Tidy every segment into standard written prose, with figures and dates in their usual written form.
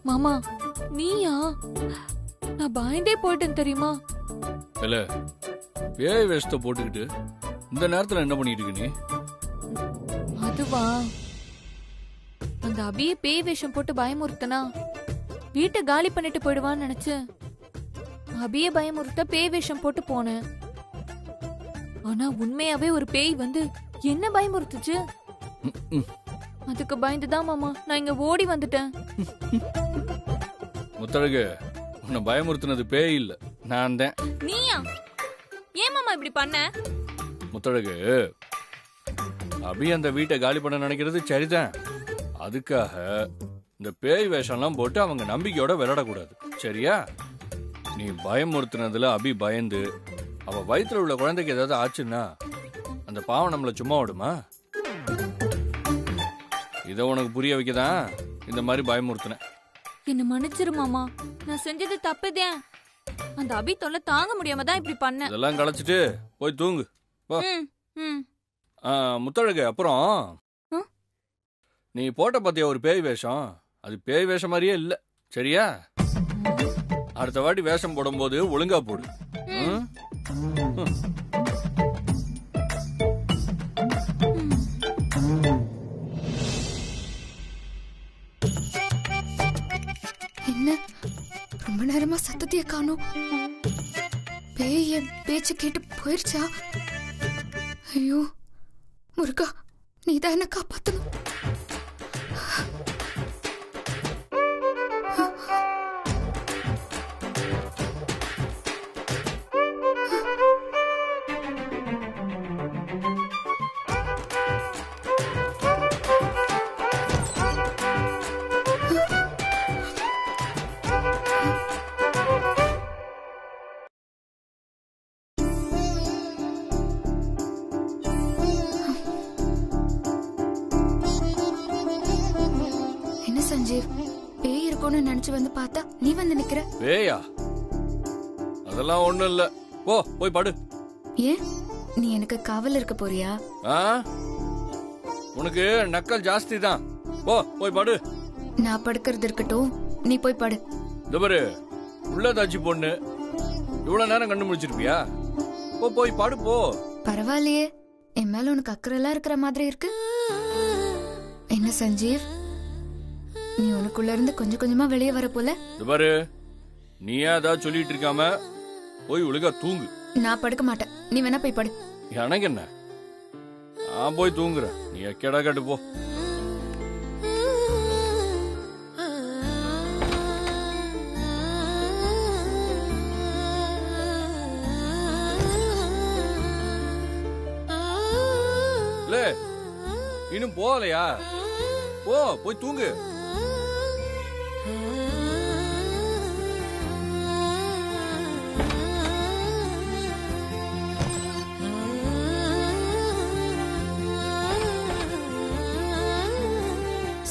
மாமா நீயா? நான் பயந்தே போயிட்டேன் தெரியுமா? இல்ல பேய் வேஷத்தை போட்டுக்கிட்டு இந்த நேரத்துல என்ன பண்ணிட்டு இருக்க நீ? அதுவா, அந்த அபிய பேய் வேஷம் போட்டு பயமுறுத்தனா வீட்டை காலி பண்ணிட்டு போயிடுவான்னு நினைச்சு அபிய பயமுறுத்த பேய் வேஷம் போட்டு போனேன். ஆனா உண்மையாவே ஒரு பேய் வந்து என்ன பயமுறுத்துச்சு. அதுக்கு பயந்துதான் மாமா நான் இங்க ஓடி வந்துட்டேன். முத்தழகு, உன்னை பயமுறுத்தினது பேய் இல்ல, நான் தான். நீயா? ஏன் மாமா இப்படி பண்ண? முத்தழகு, அபி அந்த வீட்டை காலி பண்ண நினைக்கிறது சரிதான். அதுக்காக இந்த பேய் வேஷம்லாம் போட்டு அவங்க நம்பிக்கையோட விளையாடக்கூடாது, சரியா? நீ பயமுறுத்தினதுல அபி பயந்து அவ வயிற்றுல உள்ள குழந்தைக்கு ஏதாவது ஆச்சுன்னா அந்த பாவம் நம்மள சும்மா விடுமா? இதை உனக்கு புரிய வைக்கதான் இந்த மாதிரி பயமுறுத்தினேன். என்ன மன்னிச்சிரு மாமா, நான் செஞ்சது தப்புதான். அந்த அபி தொல்லை தாங்க முடியாம தான் இப்படி பண்ண. இதெல்லாம் களைச்சிட்டு போய் தூங்கு. முத்தழகு, அப்புறம் நீ போட்ட பத்திய ஒரு பேய் வேஷம், அது பேய் வேஷம் மாதிரியே இல்ல, சரியா? அடுத்த வாட்டி வேஷம் போடும்போது ஒழுங்கா போடு. என்ன ரொம்ப நேரமா சத்தத்தையே காணோம். பேய் என் பேச்சு கேட்டு போயிருச்சா? ஐயோ முருகா, நீதான் என்ன காப்பாத்தணும். சஞ்சீவ், பேய் இருக்கும்னு நினைச்சு வந்து பார்த்தா நீ வந்து நிக்கிற. பேயா? அதெல்லாம் ஒண்ணும் இல்ல, போ போய் படு. ஏன் நீ எனக்கு காவல் இருக்க போறியா? உனக்கு நக்கல் ஜாஸ்தி தான், போ போய் படு. நான் படுக்கிறது இருக்கட்டும், நீ போய் படு. பாரு, உள்ளதாச்சு பொண்ணு, இவ்வளவு நேரம் கண்டு முடிச்சிருப்பியா? போ போய் படு போ. பரவாயில்லையே, என் மேல உனக்கு அக்கறைலாம் இருக்கிற மாதிரி இருக்கு. என்ன சஞ்சீவ், நீ உனக்குள்ள இருந்து கொஞ்சம் கொஞ்சமா வெளியே வர போல. பாரு, நீயா ஏதாவது சொல்லிட்டு இருக்காம போய் ஒழுங்கா தூங்கு. நான் படுக்க மாட்டேன், நீ வேணா போய் படு. எனக்கு என்ன, நான் போய் தூங்குறேன், நீ எக்கேடா கட்டு போ. இன்னும் போகலையா? போ போய் தூங்கு.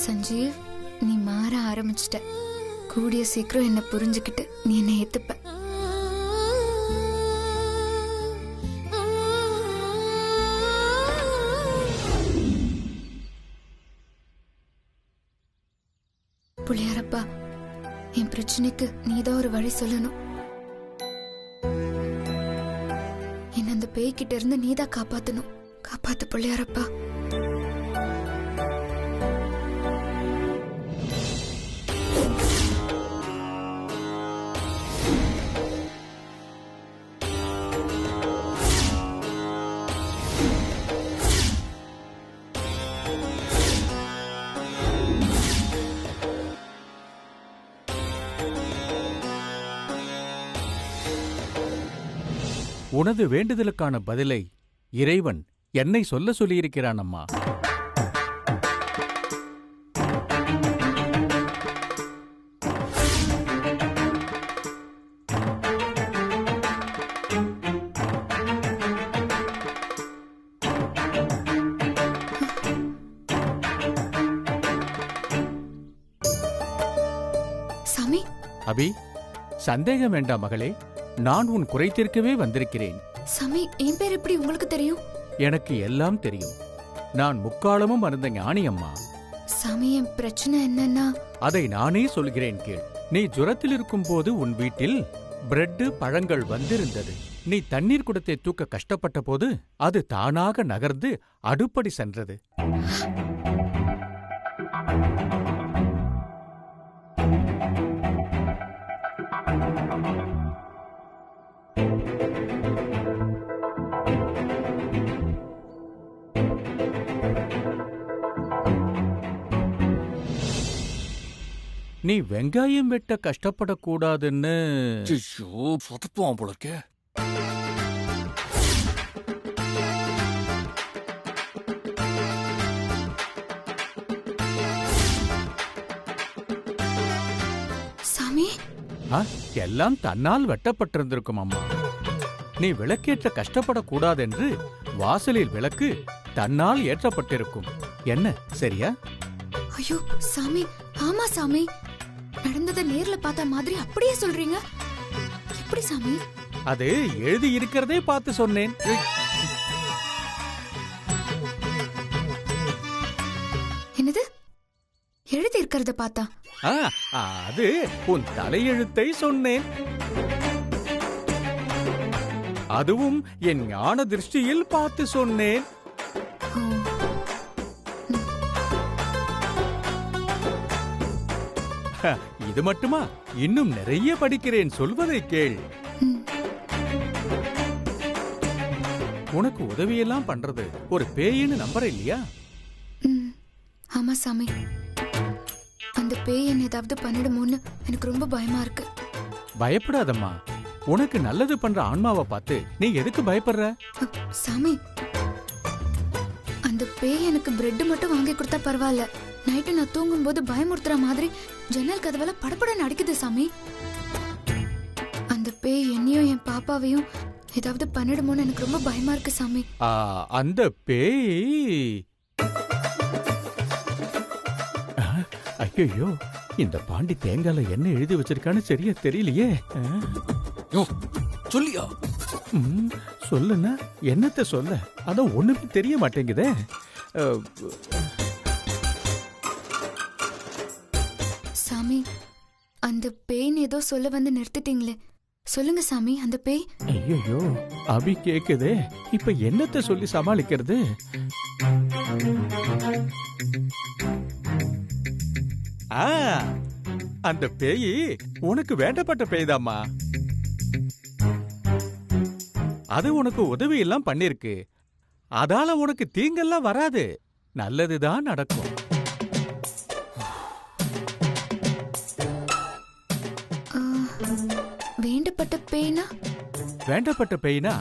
சஞ்சீவ், நீ மாற ஆரம்பிச்சிட்ட. கூடிய சீக்கிரம் என்ன புரிஞ்சுக்கிட்டு நீ என்ன ஏத்துப்ப. புளியாரப்பா, என் பிரச்சனைக்கு நீதான் ஒரு வழி சொல்லணும். என்ன அந்த பேய்கிட்ட இருந்து நீதான் காப்பாத்தணும். காப்பாத்து புளியாரப்பா. உனது வேண்டுதலுக்கான பதிலை இறைவன் என்னை சொல்ல சொல்லியிருக்கிறான் அம்மா. சாமி. அபி, சந்தேகம் வேண்டாம் மகளே, நான் உன் குறை தீர்க்கவே வந்திருக்கிறேன். சாமி, என் பேர் எப்படி உங்களுக்கு தெரியும்? எனக்கு எல்லாம் தெரியும். நான் முக்காலமும் அறிந்த ஞானி அம்மா. சாமி, என் பிரச்சனை என்னன்னா, அதை நானே சொல்கிறேன் கேள். நீ ஜுரத்தில் இருக்கும்போது உன் வீட்டில் பிரெட் பழங்கள் வந்திருந்தது. நீ தண்ணீர் குடத்தை தூக்க கஷ்டப்பட்ட போது அது தானாக நகர்ந்து அடுப்படி சென்றது. நீ வெங்காயம் வெட்ட கஷ்டப்படக்கூடாதுன்னு ஐயோ, சொதப்புவான் போல இருக்கே. சாமி, ஆ, எல்லாம் தன்னால் வெட்டப்பட்டிருந்திருக்கும் அம்மா. நீ விளக்கேற்ற கஷ்டப்படக்கூடாதென்று வாசலில் விளக்கு தன்னால் ஏற்றப்பட்டிருக்கும். என்ன சரியா? ஐயோ சாமி, ஆமா சாமி, நடந்ததை நேர்ல பார்த்த மாதிரி அப்படியே சொல்றீங்க. எப்படி சாமி? அது எழுதி இருக்கிறதே பார்த்து சொன்னேன். என்னது? எழுதி இருக்கிறத பார்த்தா? ஆ, அது உன் தலையெழுத்தை சொன்னேன். அதுவும் என் ஞான திருஷ்டியில் பார்த்து சொன்னேன். ஓ, ஹ, இது மட்டுமா? இன்னும் நிறைய படிக்கிறேன், சொல்வதை கேள். ம். உனக்கு உதவியெல்லாம் பண்றது ஒரு பேயின்னு நம்புற இல்லையா? ம், ஆமா சாமி. அந்த பேய் என்ன ஏதாவது பண்ணிடுமோன்னு எனக்கு ரொம்ப பயமா இருக்கு. பயப்படாதம்மா. உனக்கு நல்லது பண்ற ஆன்மாவை பார்த்து நீ எதுக்கு பயப்படுற? சாமி, அந்த பேய் எனக்கு பிரெட் மட்டும் வாங்கி கொடுத்தா பரவாயில்ல. நைட்டு நான் தூங்கும்போது பயமுறுத்துற மாதிரி ஜன்னல் கதவெல்லாம் படபடன்னு அடிக்குது சாமி. அந்த பேய் என்னையும் என் பாப்பாவையும் ஏதாவது பண்ணிடுமோன்னு எனக்கு ரொம்ப பயமா இருக்கு சாமி. அந்த பேய் ஐயோ, இந்த பாண்டி தேங்கால என்ன எழுதி வச்சிருக்கான்னு சரியா தெரியலையே. யோ, சொல்லியா? சொல்லுன்னா என்னத்த சொல்ல? அதான் ஒண்ணுமே தெரிய மாட்டேங்குதே. சாமி, அந்த பேய்னு ஏதோ சொல்ல வந்து நிறுத்திட்டீங்களே, சொல்லுங்க சாமி. அந்த பேய்? ஐயோ, அபி கேக்குதே. இப்ப என்னத்த சொல்லி சமாளிக்கிறது? அந்த பேய் உனக்கு வேண்டப்பட்ட பேய்தாம்மா. அது உனக்கு உதவி எல்லாம் பண்ணிருக்கு. அதால உனக்கு தீங்கெல்லாம் வராது, நல்லதுதான் நடக்கும். வேண்டப்பட்ட பேய்னா? வேண்டப்பட்ட பேய்னா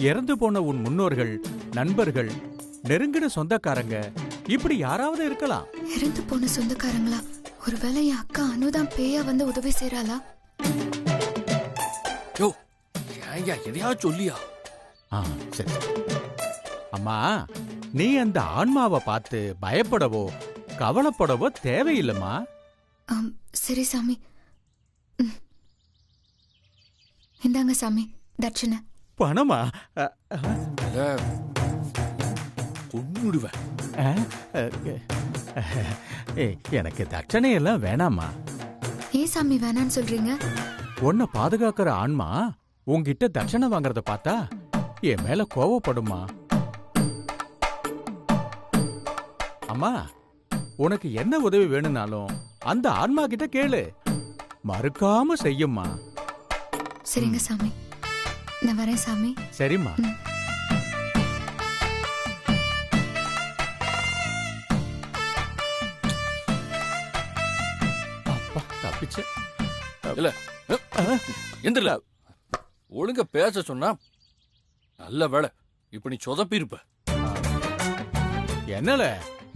இறந்து போன உன் முன்னோர்கள், நண்பர்கள், நெருங்கின சொந்தக்காரங்க, இப்படி யாராவது இருக்கலாம். இறந்து போன சொந்தக்காரங்களா? ஒருவேளை என் அக்கா அனுதான் பேயா வந்து உதவி செய்யறாளா? யோ, ஏன்யா எதையாவது சொல்லியா? சரி. அம்மா, நீ அந்த ஆன்மாவை பார்த்து பயப்படவோ கவலைப்படவோ தேவையில்லைம்மா. சரி சாமி. இந்தாங்க சாமி, தட்சணை. பணமா? கொன்னுடுவேன். எனக்கு தட்சணை எல்லாம் வேணாமா. ஏன் சாமி வேணான்னு சொல்றீங்க? உன்னை பாதுகாக்கிற ஆன்மா உன்கிட்ட தட்சணை வாங்கறத பார்த்தா என் மேல கோவப்படுமா? அம்மா, உனக்கு என்ன உதவி வேணும்னாலும் அந்த ஆன்மா கிட்ட கேளு, மறுக்காம செய்யும்மா. சரிங்க சாமி, நான் வரேன் சாமி. சரிம்மா. அப்பா, தப்பிச்ச. இல்ல, எந்திரல. ஒழுங்க பேச சொன்னா நல்ல வேலை. இப்ப நீ சொதப்பி இருப்ப. என்னல,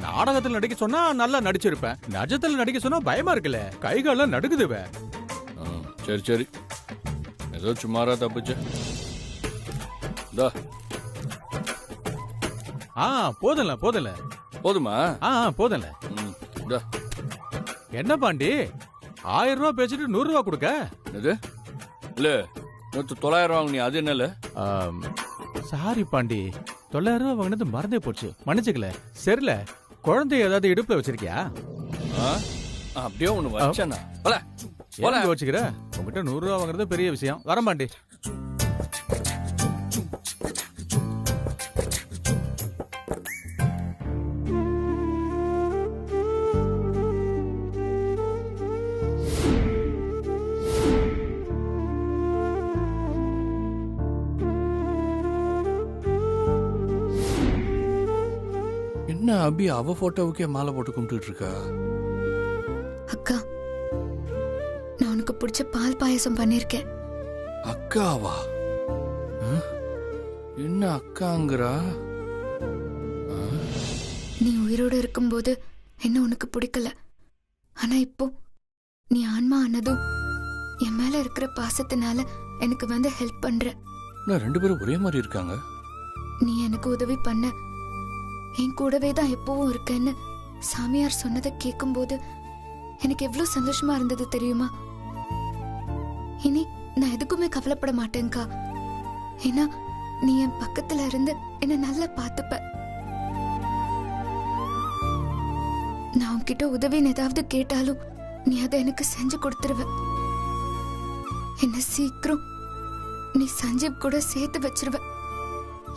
நாடகத்துல நடிக்க சொன்னா நல்லா நடிச்சிருப்பேன், நிஜத்துல நடிக்க சொன்னா பயமா இருக்குல்ல, கைகால நடுக்குதுவ. சரி சரி, ஏதோ சுமாரா தப்பிச்ச. போதல போதல போதுமா? போதல. என்ன பாண்டி, 1000 ரூபாய் பேசிட்டு 100 ரூபாய் கொடுக்க? இது இல்ல, 900 வாங்க. நீ அது என்னல? சாரி பாண்டி, 9,000 வாங்கினது மறந்தே போச்சு, மன்னிச்சுக்கல. சரில, குழந்தை ஏதாவது இடுப்புல வச்சிருக்கியா? ஆ? அப்படியே ஒண்ணு வச்சேன்னா போல போல வச்சுக்கிற. உங்ககிட்ட 100 ரூபா வாங்குறது பெரிய விஷயம். வரமாண்டி. என்ன அபி அவ போட்டோவுக்கே மாலை போட்டு கும்பிட்டு இருக்கா? அக்கா, நான் உனக்கு பிடிச்ச பால் பாயசம் பண்ணிருக்கேன். அக்காவா? என்ன அக்காங்கிறா? நீ உயிரோட இருக்கும்போது என்ன உனக்கு பிடிக்கல. ஆனா இப்போ நீ ஆன்மா ஆனதும் என் மேல இருக்கிற பாசத்தினால எனக்கு வந்து ஹெல்ப் பண்ற. நான் 2 பேரும் ஒரே மாதிரி இருக்காங்க. நீ எனக்கு உதவி பண்ண, என் கூடவே தான் எப்பவும் இருக்கேன்னு சாமியார் சொன்னதை கேட்கும்போது எனக்கு எவ்வளவு சந்தோஷமா இருந்தது தெரியுமா? இனி நான் எதுக்குமே கவலைப்பட மாட்டேன்க்கா. ஏன்னா நீ என் பக்கத்துல இருந்து என்ன நல்லா பாத்துப்ப. நான் உன்கிட்ட உதவின்னு ஏதாவது கேட்டாலும் நீ அதை எனக்கு செஞ்சு கொடுத்துருவ. என்ன சீக்கிரம் நீ சஞ்சீவ் கூட சேர்த்து வச்சிருவ.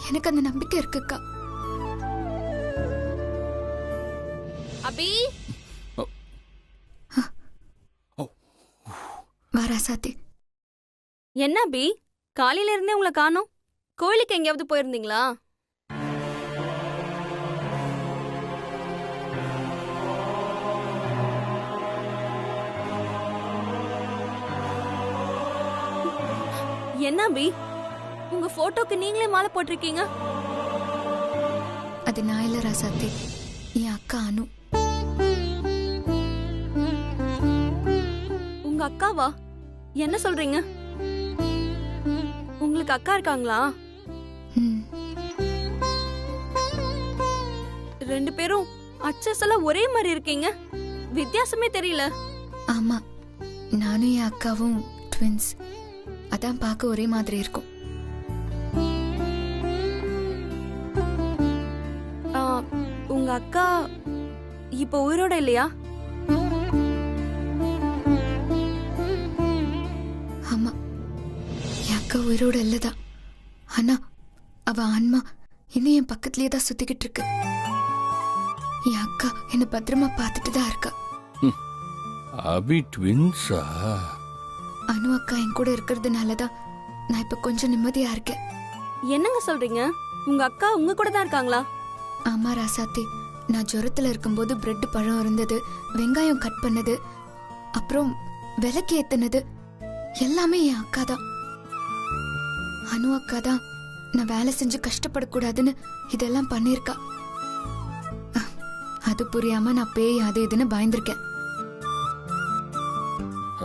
எனக்கு அந்த நம்பிக்கை இருக்குக்கா. அபி வாரா சாத்தி. என்ன அபி, காலையில இருந்தே உங்களை காணோம். கோயிலுக்கு எங்கேயாவது போயிருந்தீங்களா? என்ன அபி, உங்க போட்டோக்கு நீங்களே மாலை போட்டிருக்கீங்க? அது நான் இல்ல ராசாத்தி, என் அக்கா அனு. உங்க அக்காவா? என்ன சொல்றீங்க? உங்களுக்கு அக்கா இருக்காங்களா? ம், 2 பேரும் அச்சசல ஒரே மாதிரி இருக்கீங்க. வித்தியாசமே தெரியல. ஆமா, நானும் என் அக்காவும் ட்வின்ஸ். அதான் பார்க்க ஒரே மாதிரி இருக்கும். உங்க அக்கா இப்ப உயிரோட இல்லையா? ஆமா, என் அக்கா உயிரோட இல்லதான். ஆனா அவ ஆன்மா இன்னும் என் பக்கத்துலயே தான் சுத்திக்கிட்டு இருக்கு. என் அக்கா என்ன பத்திரமா பார்த்துட்டு தான் இருக்கா. அபி ட்வின்ஸா? அனு அக்கா என் கூட இருக்கிறதுனாலதான் நான் இப்ப கொஞ்சம் நிம்மதியா இருக்கேன். என்னங்க சொல்றீங்க? உங்க அக்கா உங்க கூட தான் இருக்காங்களா? ஆமா ராசாத்தி, நான் ஜுரத்துல இருக்கும்போது பிரெட் பழம் இருந்தது, வெங்காயம் கட் பண்ணது, அப்புறம் விளக்கு ஏத்துனது எல்லாமே என் அக்கா தான். அனு அக்கா தான் நான் வேலை செஞ்சு கஷ்டப்படக்கூடாதுன்னு இதெல்லாம் பண்ணிருக்கா. அது புரியாம நான் பேய் அது இதுன்னு பயந்துருக்கேன்.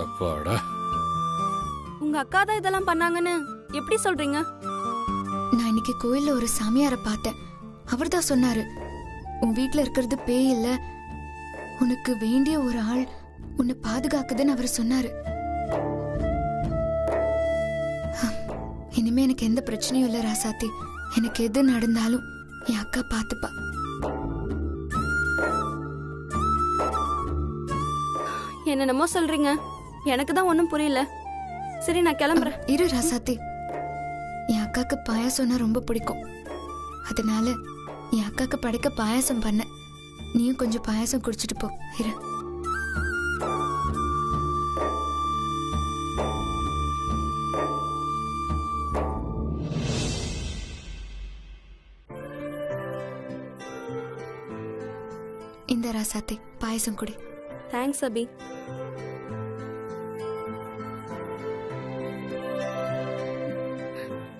அப்பாடா. உங்க அக்கா தான் இதெல்லாம் பண்ணாங்கன்னு எப்படி சொல்றீங்க? நான் இன்னைக்கு கோயில்ல ஒரு சாமியாரை பார்த்தேன். அவர் தான் சொன்னாரு, உன் வீட்டுல இருக்கிறது பேய் இல்ல, உனக்கு வேண்டிய ஒரு ஆள் உன்னை பாதுகாக்குதுன்னு அவர் சொன்னாரு. இனிமே எனக்கு எந்த பிரச்சனையும் இல்ல ராசாத்தி. எனக்கு எது நடந்தாலும் என் அக்கா பாத்துப்பா. என்னென்னமோ சொல்றீங்க, எனக்கு தான் ஒன்னும் புரியல. சரி, நான் கிளம்புறேன். இரு ராசாத்தி, என் அக்காக்கு பாயாசம்னா ரொம்ப பிடிக்கும். அதனால என் அக்காக்கு படைக்க பாயாசம் பண்ண. நீயும் கொஞ்சம் பாயாசம் குடிச்சிட்டு போ. இரு. இந்த ராசாத்தி பாயாசம் குடி. தேங்க்ஸ் அபி.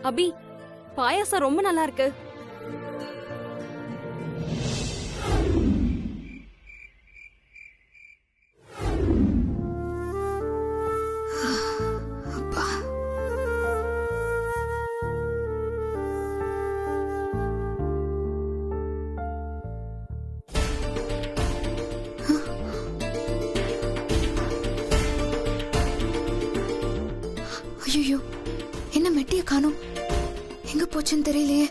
அபி, பாயாசம் ரொம்ப நல்லா இருக்கு. அப்பா, ஐயோ, என்ன மெட்டிய காணோம். எங்க போச்சுன்னு தெரியலையே.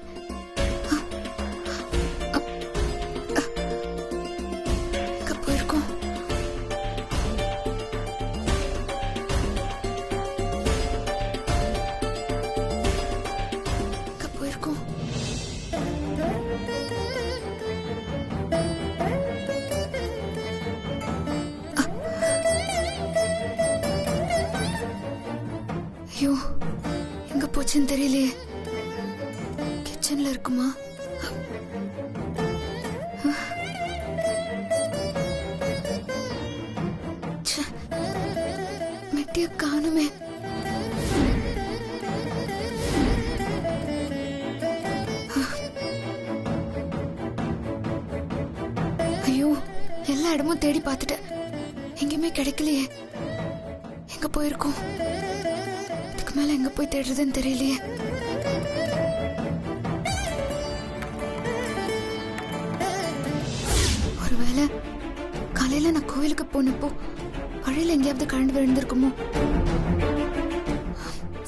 போச்சுன்னு தெரியலையே. கிச்சன்ல இருக்குமா? ச்சே, மெட்டிய காணுமே. ஐயோ, எல்லா இடமும் தேடி பார்த்துட்டேன், எங்கேயுமே கிடைக்கலையே. எங்க போயிருக்கோம்? இதுக்கு மேல எங்க போய் தேடுறதுன்னு தெரியலையே. ஒருவேளை காலையில நான் கோயிலுக்கு போனப்போ வழியில எங்கேயாவது கழண்டு விழுந்திருக்குமோ?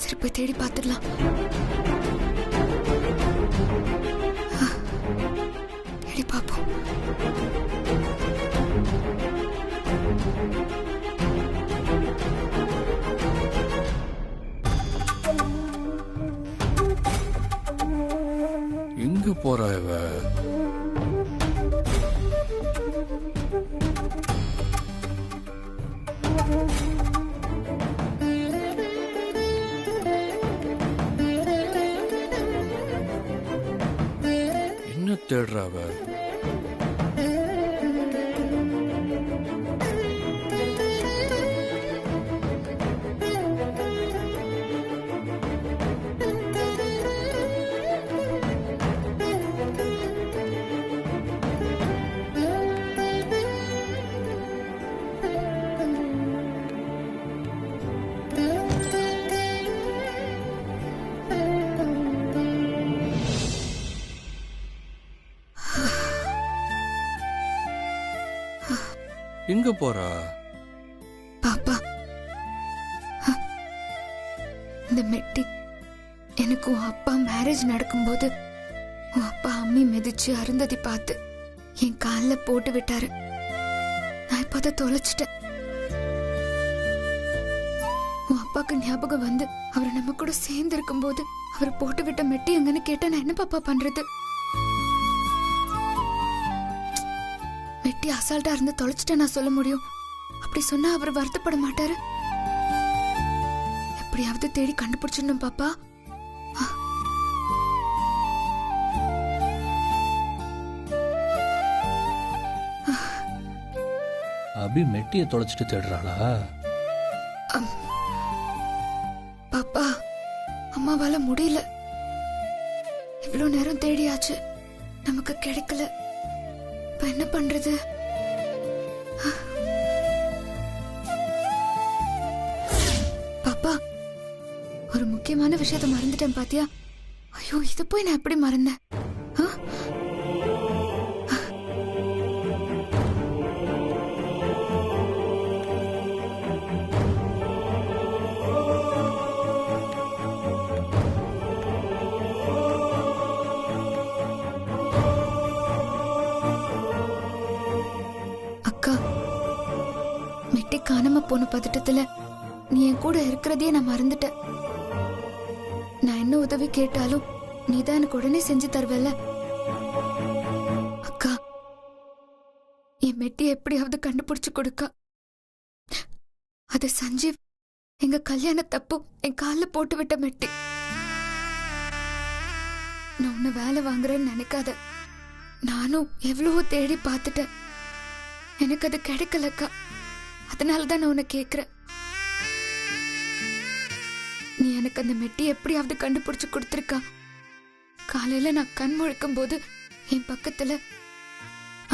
சரி, போய் தேடி பார்த்துடலாம். தேடி பார்ப்போம். எங்க போறா இவ? என்ன தேடுறா அவ? எங்க போறா? பாப்பா, இந்த மெட்டி எனக்கு உன் அப்பா மேரேஜ் நடக்கும்போது உன் அப்பா அம்மி மிதிச்சு அருந்ததி பார்த்து என் காலில் போட்டு விட்டாரு. நான் இப்ப அதை தொலைச்சிட்டேன். உன் அப்பாக்கு ஞாபகம் வந்து அவர் நம்ம கூட சேர்ந்து இருக்கும் போது அவர் போட்டு விட்ட மெட்டி எங்கன்னு கேட்டா நான் என்ன பாப்பா பண்றது? மெட்டி அசால்ட்டா இருந்து தொலைச்சிட்டேன் நான் சொல்ல முடியும். அப்படி சொன்னா அவர் வருத்தப்பட மாட்டாரு. எப்படியாவது தேடி கண்டுபிடிச்சிடணும் பாப்பா. அபி மெட்டிய தொலைச்சிட்டு தேடுறாளா? பாப்பா, அம்மாவால முடியல. இவ்வளவு நேரம் தேடியாச்சு, நமக்கு கிடைக்கல. இப்ப என்ன பண்றது? பாப்பா, ஒரு முக்கியமான விஷயத்த மறந்துட்டேன் பாத்தியா? ஐயோ, இத போய் நான் எப்படி மறந்தேன்? அக்கா, மெட்டி காணாம போன பதட்டத்துல நீ என் கூட இருக்கிறதே நான் மறந்துட்டேன். நான் என்ன உதவி கேட்டாலும் நீதான் எனக்கு உடனே செஞ்சு தருவல. அக்கா, என் மெட்டி எப்படியாவது கண்டுபிடிச்சு கொடுக்கா. அது சஞ்சீவ் எங்க கல்யாண தப்பு என் காலில் போட்டு விட்ட மெட்டி. நான் உன்னை வேலை வாங்குறேன்னு நினைக்காத. நானும் எவ்வளவோ தேடி பார்த்துட்டேன், எனக்கு அது கிடைக்கலக்கா. அதனாலதான் நான் உன்னை கேக்குறேன். நீ எனக்கு அந்த மெட்டி எப்படியாவது கண்டுபிடிச்சு கொடுத்துருக்கா. காலையில நான் கண் முழிக்கும் போது என் பக்கத்துல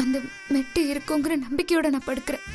அந்த மெட்டி இருக்குங்கிற நம்பிக்கையோட நான் படுக்கிறேன்.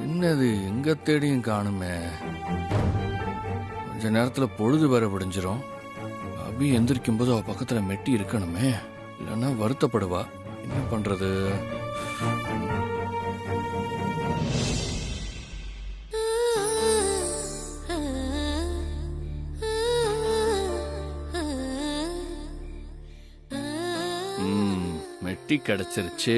என்னது, எங்க தேடியும் காணுமே. கொஞ்ச நேரத்துல பொழுது வேற விடிஞ்சிரும். அபி எந்திரிக்கும் போது அவ பக்கத்துல மெட்டி இருக்கணுமே, இல்லைன்னா வருத்தப்படுவா. என்ன பண்றது? மெட்டி கிடைச்சிருச்சு.